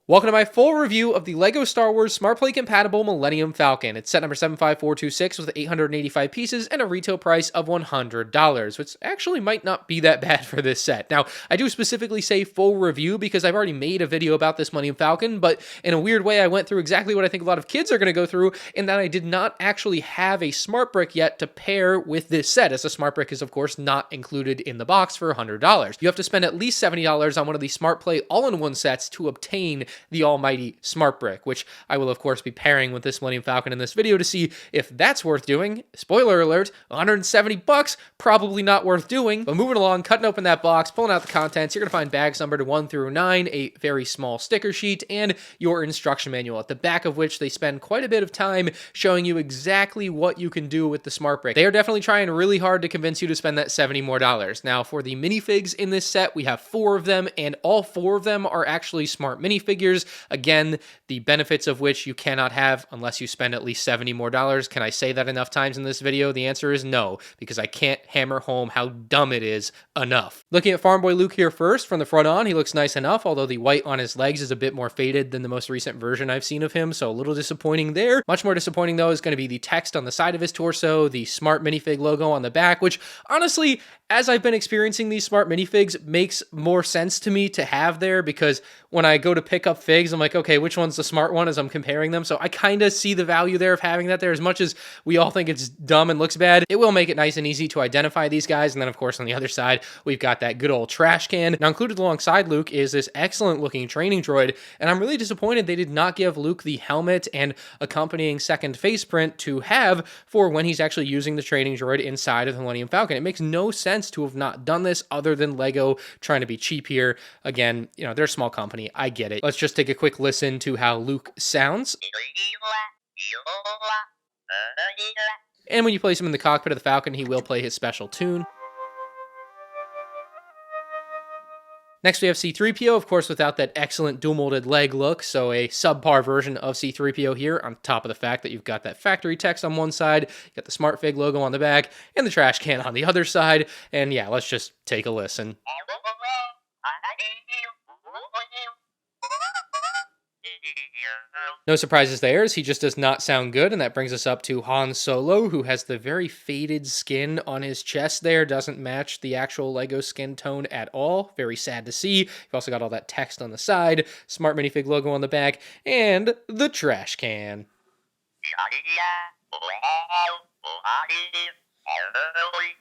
Welcome to my full review of the LEGO Star Wars Smart Play compatible Millennium Falcon. It's set number 75426 with 885 pieces and a retail price of $100, which actually might not be that bad for this set. Now, I do specifically say full review because I've already made a video about this Millennium Falcon, but in a weird way, I went through exactly what I think a lot of kids are going to go through, in that I did not actually have a Smart Brick yet to pair with this set, as a Smart Brick is, of course, not included in the box for $100. You have to spend at least $70 on one of these Smart Play all-in-one sets to obtain the almighty Smart Brick, which I will of course be pairing with this Millennium Falcon in this video to see if that's worth doing. Spoiler alert, $170, probably not worth doing. But moving along, cutting open that box, pulling out the contents, you're gonna find bags numbered 1 through 9, a very small sticker sheet, and your instruction manual, at the back of which they spend quite a bit of time showing you exactly what you can do with the Smart Brick. They are definitely trying really hard to convince you to spend that $70 more. Now, for the minifigs in this set, we have 4 of them, and all 4 of them are actually smart minifigures. Again, the benefits of which you cannot have unless you spend at least $70 more. Can I say that enough times in this video? The answer is no, because I can't hammer home how dumb it is enough. Looking at Farm Boy Luke here first, from the front on, he looks nice enough, although the white on his legs is a bit more faded than the most recent version I've seen of him, so a little disappointing there. Much more disappointing, though, is going to be the text on the side of his torso, the Smart Minifig logo on the back, which, honestly, as I've been experiencing these Smart Minifigs, makes more sense to me to have there, because when I go to pick up figs, I'm like, okay, which one's the smart one as I'm comparing them? So I kind of see the value there of having that there. As much as we all think it's dumb and looks bad, it will make it nice and easy to identify these guys. And then, of course, on the other side, we've got that good old trash can. Now, included alongside Luke is this excellent looking training droid, and I'm really disappointed they did not give Luke the helmet and accompanying second face print to have for when he's actually using the training droid inside of the Millennium Falcon. It makes no sense to have not done this, other than LEGO trying to be cheap here. Again, you know, they're a small company. I get it. Let's just take a quick listen to how Luke sounds. And when you place him in the cockpit of the Falcon, he will play his special tune. Next, we have C-3PO, of course, without that excellent dual-molded leg look, so a subpar version of C-3PO here, on top of the fact that you've got that factory text on one side, you've got the Smart Fig logo on the back, and the trash can on the other side. And yeah, let's just take a listen. No surprises there, as he just does not sound good, and that brings us up to Han Solo, who has the very faded skin on his chest there, doesn't match the actual LEGO skin tone at all. Very sad to see. You've also got all that text on the side, Smart Minifig logo on the back, and the trash can.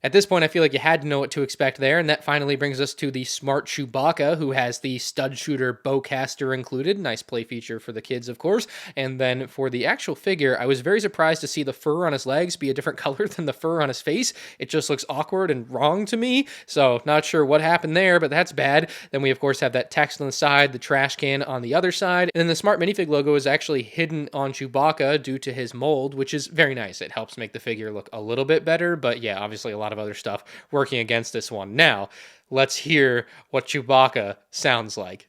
At this point, I feel like you had to know what to expect there, and that finally brings us to the Smart Chewbacca, who has the stud shooter bowcaster included. Nice play feature for the kids, of course. And then for the actual figure, I was very surprised to see the fur on his legs be a different color than the fur on his face. It just looks awkward and wrong to me, so not sure what happened there, but that's bad. Then we, of course, have that text on the side, the trash can on the other side, and then the Smart Minifig logo is actually hidden on Chewbacca due to his mold, which is very nice. It helps make the figure look a little bit better, but yeah, obviously a lot of other stuff working against this one. Now, let's hear what Chewbacca sounds like.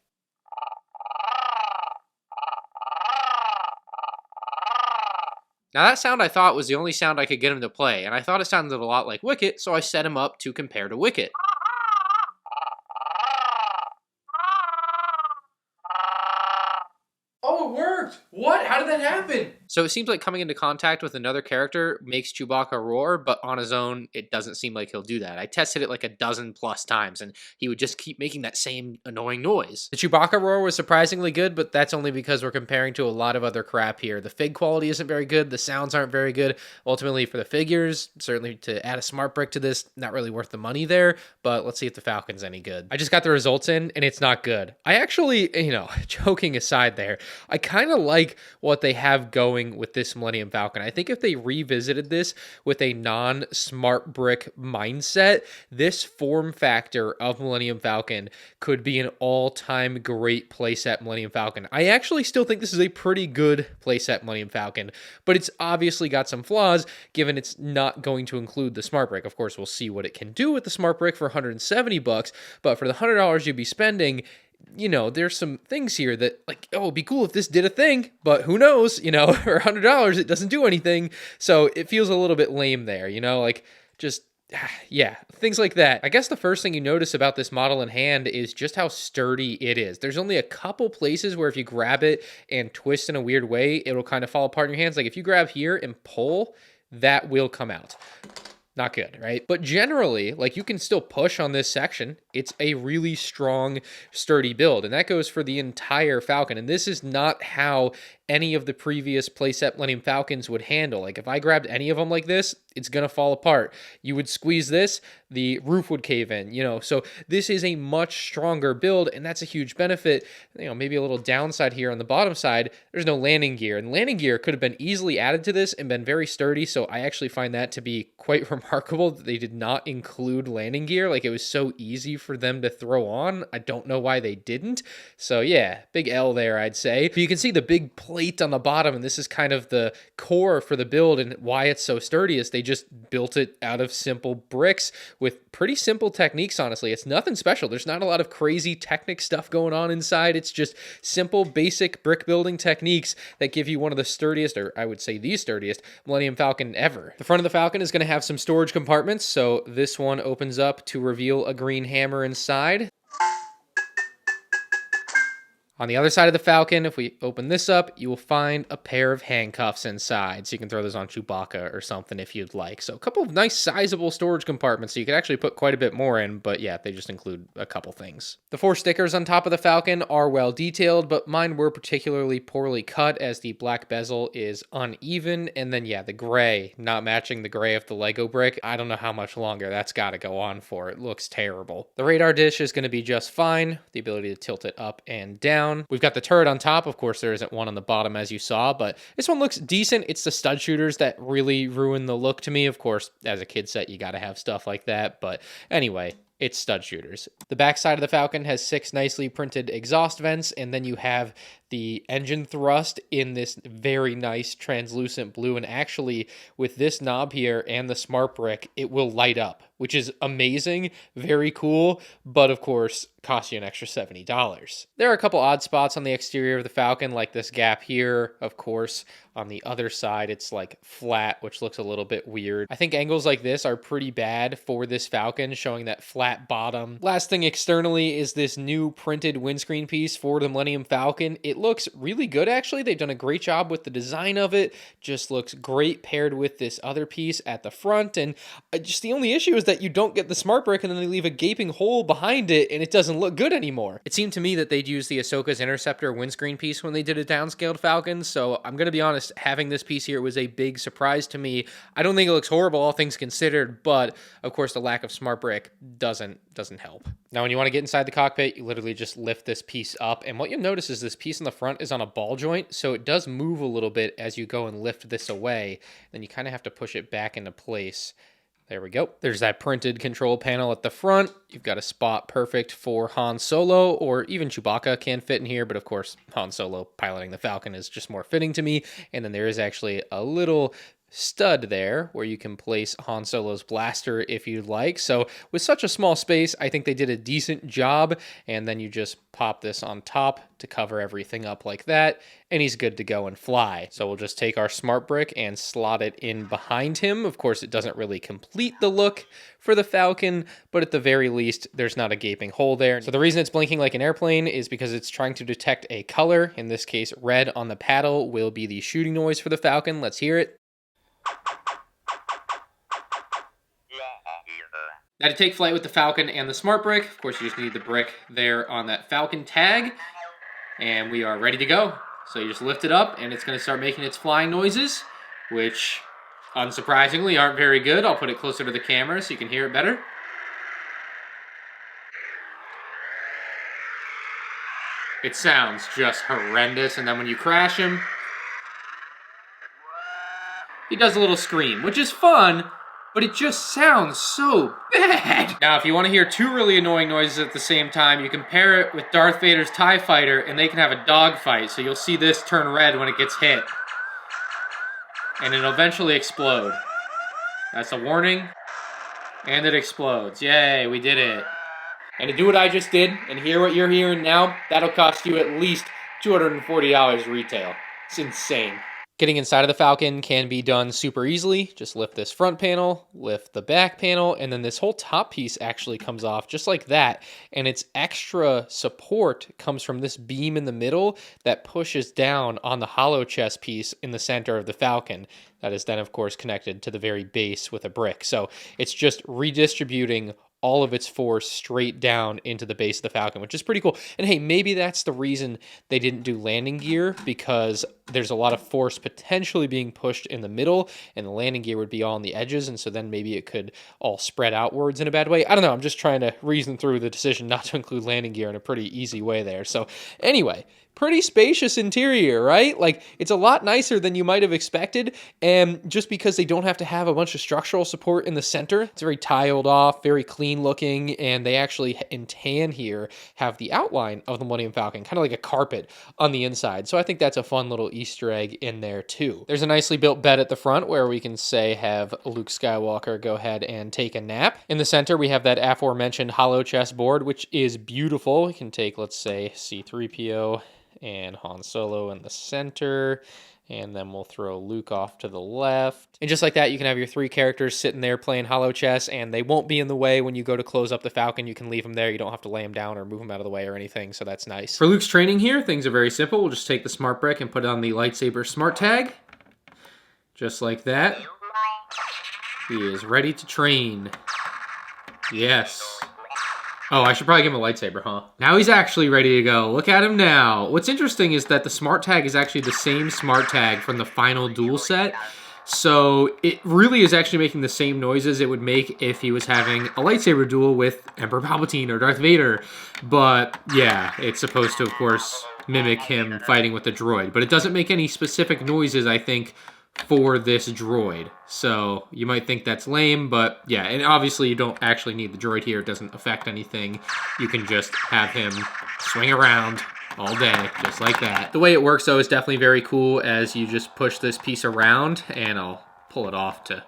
Now, that sound I thought was the only sound I could get him to play, and I thought it sounded a lot like Wicket, so I set him up to compare to Wicket. Oh, it worked! What? How did that happen? So it seems like coming into contact with another character makes Chewbacca roar, but on his own, it doesn't seem like he'll do that. I tested it like a dozen plus times, and he would just keep making that same annoying noise. The Chewbacca roar was surprisingly good, but that's only because we're comparing to a lot of other crap here. The fig quality isn't very good, the sounds aren't very good. Ultimately, for the figures, certainly to add a Smart Brick to this, not really worth the money there, but let's see if the Falcon's any good. I just got the results in, and it's not good. I actually, joking aside there, I kind of like what they have going with this Millennium Falcon. I think if they revisited this with a non-Smart Brick mindset, this form factor of Millennium Falcon could be an all-time great playset Millennium Falcon. I actually still think this is a pretty good playset Millennium Falcon, but it's obviously got some flaws given it's not going to include the Smart Brick. Of course, we'll see what it can do with the Smart Brick for $170, but for the $100 you'd be spending, there's some things here that, like, oh, it'd be cool if this did a thing, but who knows, for $100, it doesn't do anything. So it feels a little bit lame there, like, just Yeah, things like that. I guess the first thing you notice about this model in hand is just how sturdy it is. There's only a couple places where if you grab it and twist in a weird way, it'll kind of fall apart in your hands. Like if you grab here and pull, that will come out. Not good, right? But generally, like you can still push on this section. It's a really strong, sturdy build, and that goes for the entire Falcon. And this is not how any of the previous playset Millennium Falcons would handle. Like if I grabbed any of them like this, it's gonna fall apart. You would squeeze this, the roof would cave in, you know. So this is a much stronger build, and that's a huge benefit. You know, maybe a little downside here on the bottom side, there's no landing gear. And landing gear could have been easily added to this and been very sturdy. So I actually find that to be quite remarkable that they did not include landing gear. Like it was so easy for them to throw on. I don't know why they didn't. So yeah, big L there, I'd say. But you can see the big plate on the bottom, and this is kind of the core for the build, and why it's so sturdy is they just built it out of simple bricks with pretty simple techniques. Honestly, it's nothing special. There's not a lot of crazy Technic stuff going on inside. It's just simple basic brick building techniques that give you one of the sturdiest, or I would say the sturdiest, Millennium Falcon ever. The front of the Falcon is going to have some storage compartments, so this one opens up to reveal a green hammer inside. On the other side of the Falcon, if we open this up, you will find a pair of handcuffs inside. So you can throw those on Chewbacca or something if you'd like. So a couple of nice sizable storage compartments. So you could actually put quite a bit more in, but yeah, they just include a couple things. The 4 stickers on top of the Falcon are well detailed, but mine were particularly poorly cut as the black bezel is uneven. And then yeah, the gray, not matching the gray of the Lego brick. I don't know how much longer that's got to go on for. It looks terrible. The radar dish is going to be just fine. The ability to tilt it up and down. We've got the turret on top. Of course, there isn't one on the bottom as you saw, but this one looks decent. It's the stud shooters that really ruin the look to me. Of course, as a kid set, you got to have stuff like that. But anyway, it's stud shooters. The back side of the Falcon has 6 nicely printed exhaust vents, and then you have the engine thrust in this very nice translucent blue. And actually, with this knob here and the smart brick, it will light up, which is amazing, very cool, but of course, costs you an extra $70. There are a couple odd spots on the exterior of the Falcon, like this gap here, of course. On the other side, it's like flat, which looks a little bit weird. I think angles like this are pretty bad for this Falcon, showing that flat bottom. Last thing externally is this new printed windscreen piece for the Millennium Falcon. It looks really good, actually. They've done a great job with the design of it. Just looks great paired with this other piece at the front. And just the only issue is that you don't get the smart brick, and then they leave a gaping hole behind it, and it doesn't look good anymore. It seemed to me that they'd use the Ahsoka's Interceptor windscreen piece when they did a downscaled Falcon, so I'm going to be honest, having this piece here was a big surprise to me. I don't think it looks horrible, all things considered, but of course the lack of smart brick doesn't help. Now, when you want to get inside the cockpit, you literally just lift this piece up, and what you'll notice is this piece in the front is on a ball joint, so it does move a little bit as you go and lift this away. Then you kind of have to push it back into place. There we go. There's that printed control panel at the front. You've got a spot perfect for Han Solo, or even Chewbacca can fit in here, but of course, Han Solo piloting the Falcon is just more fitting to me. And then there is actually a little stud there where you can place Han Solo's blaster if you'd like. So with such a small space, I think they did a decent job. And then you just pop this on top to cover everything up like that, and he's good to go and fly. So we'll just take our smart brick and slot it in behind him. Of course, it doesn't really complete the look for the Falcon, but at the very least, there's not a gaping hole there. So the reason it's blinking like an airplane is because it's trying to detect a color. In this case, red on the paddle will be the shooting noise for the Falcon. Let's hear it. Now, to take flight with the Falcon and the smart brick, of course, you just need the brick there on that Falcon tag, and we are ready to go. So you just lift it up, and it's going to start making its flying noises, which, unsurprisingly, aren't very good. I'll put it closer to the camera so you can hear it better. It sounds just horrendous, and then when you crash him, he does a little scream, which is fun, but it just sounds so bad. Now, if you want to hear 2 really annoying noises at the same time, you can pair it with Darth Vader's TIE Fighter, and they can have a dogfight, so you'll see this turn red when it gets hit. And it'll eventually explode. That's a warning. And it explodes. Yay, we did it. And to do what I just did, and hear what you're hearing now, that'll cost you at least $240 retail. It's insane. Getting inside of the Falcon can be done super easily. Just lift this front panel, lift the back panel, and then this whole top piece actually comes off just like that. And its extra support comes from this beam in the middle that pushes down on the hollow chest piece in the center of the Falcon. That is then, of course, connected to the very base with a brick. So it's just redistributing all of its force straight down into the base of the Falcon, which is pretty cool. And hey, maybe that's the reason they didn't do landing gear, because there's a lot of force potentially being pushed in the middle, and the landing gear would be all on the edges, and so then maybe it could all spread outwards in a bad way. I don't know. I'm just trying to reason through the decision not to include landing gear in a pretty easy way there. So anyway, pretty spacious interior, right? Like, it's a lot nicer than you might have expected, and just because they don't have to have a bunch of structural support in the center, it's very tiled off, very clean looking, and they actually, in tan here, have the outline of the Millennium Falcon, kind of like a carpet on the inside. So I think that's a fun little Easter egg in there too. There's a nicely built bed at the front where we can say have Luke Skywalker go ahead and take a nap. In the center, we have that aforementioned hollow chest board, which is beautiful. We can take, let's say, C-3PO and Han Solo in the center, and then we'll throw Luke off to the left. And just like that, you can have your three characters sitting there playing hollow chess, and they won't be in the way when you go to close up the Falcon. You can leave them there. You don't have to lay them down or move them out of the way or anything, so that's nice. For Luke's training here, things are very simple. We'll just take the smart brick and put it on the lightsaber smart tag. Just like that. He is ready to train. Yes. Oh, I should probably give him a lightsaber, huh? Now he's actually ready to go. Look at him now. What's interesting is that the smart tag is actually the same smart tag from the final duel set. So it really is actually making the same noises it would make if he was having a lightsaber duel with Emperor Palpatine or Darth Vader. But yeah, it's supposed to, of course, mimic him fighting with the droid. But it doesn't make any specific noises, I think, for this droid. So you might think that's lame, but yeah, and obviously you don't actually need the droid here. It doesn't affect anything. You can just have him swing around all day, just like that. The way it works, though, is definitely very cool as you just push this piece around, and I'll pull it off to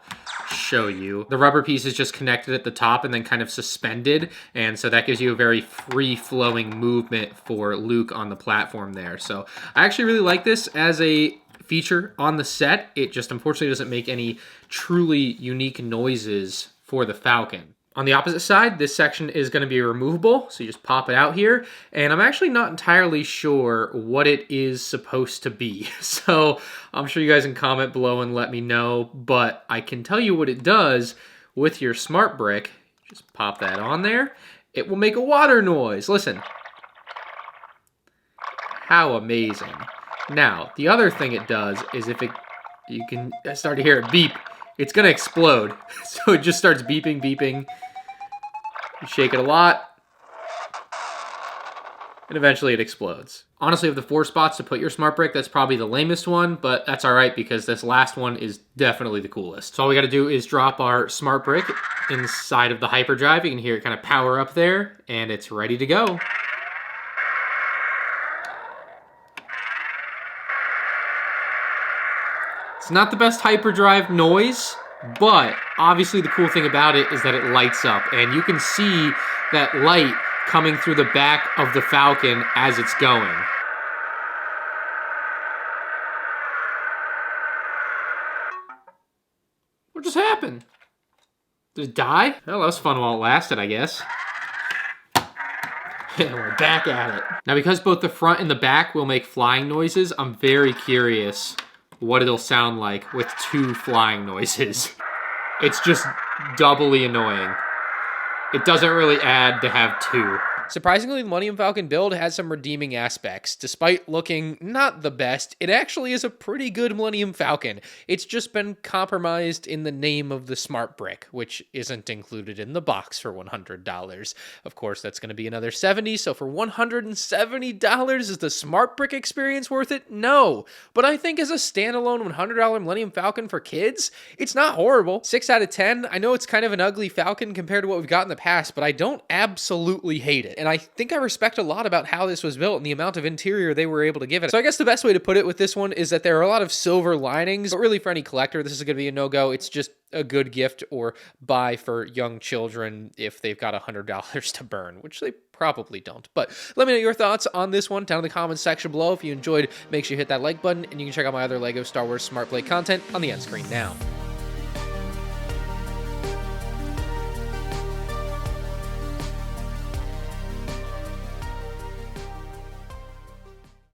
show you. The rubber piece is just connected at the top and then kind of suspended, and so that gives you a very free-flowing movement for Luke on the platform there. So I actually really like this as a feature on the set. It just unfortunately doesn't make any truly unique noises for the Falcon. On the opposite side, this section is going to be removable, so you just pop it out here, and I'm actually not entirely sure what it is supposed to be. So I'm sure you guys can comment below and let me know, but I can tell you what it does with your smart brick. Just pop that on there. It will make a water noise. Listen. How amazing. Now, the other thing it does is if you can start to hear it beep, it's going to explode. So it just starts beeping, beeping. You shake it a lot, and eventually it explodes. Honestly, of the 4 spots to put your smart brick, that's probably the lamest one, but that's all right because this last one is definitely the coolest. So all we got to do is drop our smart brick inside of the hyperdrive. You can hear it kind of power up there, and it's ready to go. It's not the best hyperdrive noise, but obviously the cool thing about it is that it lights up, and you can see that light coming through the back of the Falcon as it's going. What just happened? Did it die? Well, that was fun while it lasted, I guess. And we're back at it. Now, because both the front and the back will make flying noises, I'm very curious what it'll sound like with 2 flying noises. It's just doubly annoying. It doesn't really add to have 2. Surprisingly, the Millennium Falcon build has some redeeming aspects. Despite looking not the best, it actually is a pretty good Millennium Falcon. It's just been compromised in the name of the smart brick, which isn't included in the box for $100. Of course, that's going to be another $70, so for $170, is the smart brick experience worth it? No. But I think as a standalone $100 Millennium Falcon for kids, it's not horrible. 6 out of 10. I know it's kind of an ugly Falcon compared to what we've got in the past, but I don't absolutely hate it. and I think I respect a lot about how this was built and the amount of interior they were able to give it. So I guess the best way to put it with this one is that there are a lot of silver linings, but really for any collector, this is going to be a no-go. It's just a good gift or buy for young children if they've got $100 to burn, which they probably don't. But let me know your thoughts on this one down in the comments section below. If you enjoyed, make sure you hit that like button, and you can check out my other LEGO Star Wars Smart Play content on the end screen now.